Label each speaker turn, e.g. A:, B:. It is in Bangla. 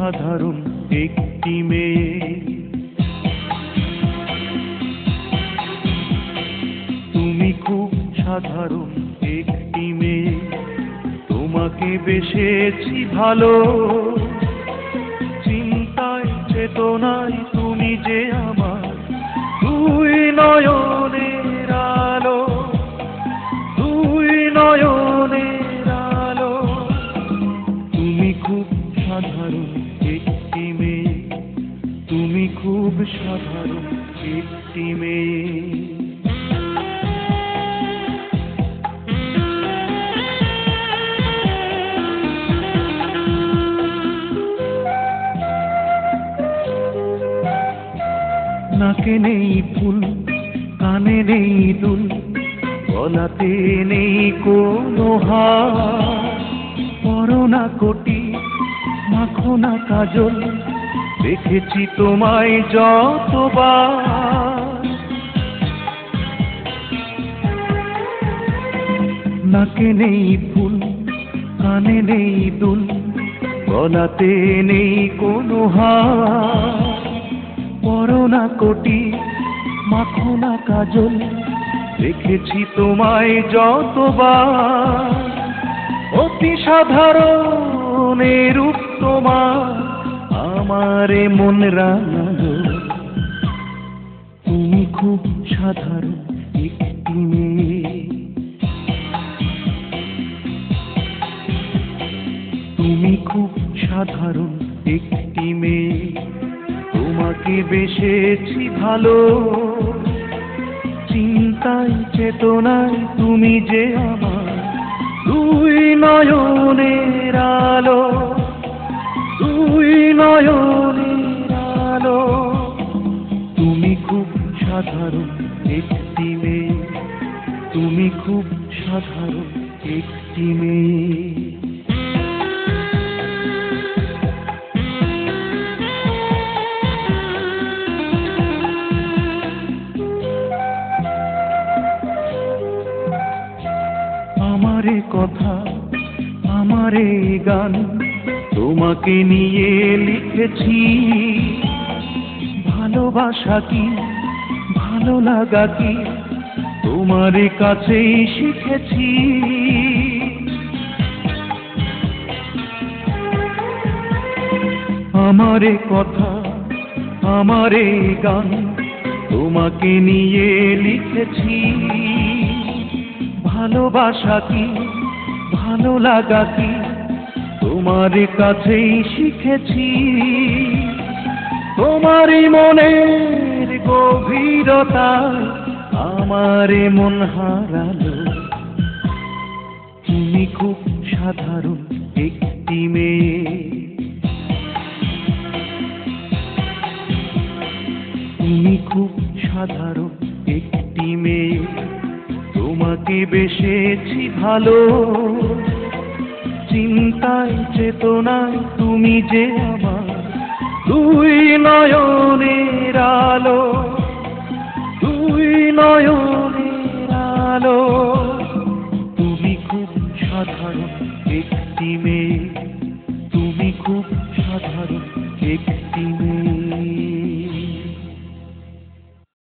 A: সাধারণ একটি মেয়ে। তুমি খুব সাধারণ একটি মেয়ে, তোমাকে বেসেছি ভালো। চিন্তায় চেতনায় তুমি যে আমার দুই নয়নের আলো, দুই নয়নের আলো। তুমি খুব সাধারণ একটি মেয়ে, তুমি খুব সাধারণ একটি মেয়ে। নাকে নেই ফুল, কানে নেই দুল, গলাতে নেই কোনো হার। পরো না কোটি, মাখো না কাজল, দেখেছি তোমায় যতবার। নাকে নেই ফুল, কানে নেই দুল, গলাতে নেই কোনো হার। পরো না কোটি, মাখো না কাজল, দেখেছি তোমায় যতবার। অতি সাধারণ রূপ তোমার আমারে মন রাঙালো। তুমি খুব সাধারণ একটি মেয়ে, তুমি খুব সাধারণ একটি মেয়ে, তোমাকে বেসেছি ভালো। চিন্তায় চেতনায় তুমি যে আমার দুই নয়নের আলো, দুই নয়নের আলো। তুমি খুব সাধারণ একটি মেয়ে, তুমি খুব সাধারণ একটি মেয়ে। আমারে কথা, আমারে গান, তোমাকে নিয়ে লিখেছি। ভালোবাসা কি, ভালো লাগা কি, তোমার কাছেই শিখেছি। আমারে কথা, আমারে গান, তোমাকে নিয়ে লিখেছি। ভালোবাসা কি, ভালো লাগা কি, তোমার কাছেই শিখেছি। তোমারই মনের গভীরতায় আমারে মন হারালো। তুমি খুব সাধারণ একটি মেয়ে, তুমি খুব সাধারণ একটি মেয়ে, তোমাকে বেসেছি ভালো। চিন্তায় চেতনায় তুমি যে আমার দুই নয়নের আলো, দুই নয়নের আলো। তুমি খুব সাধারণ একটি মেয়ে,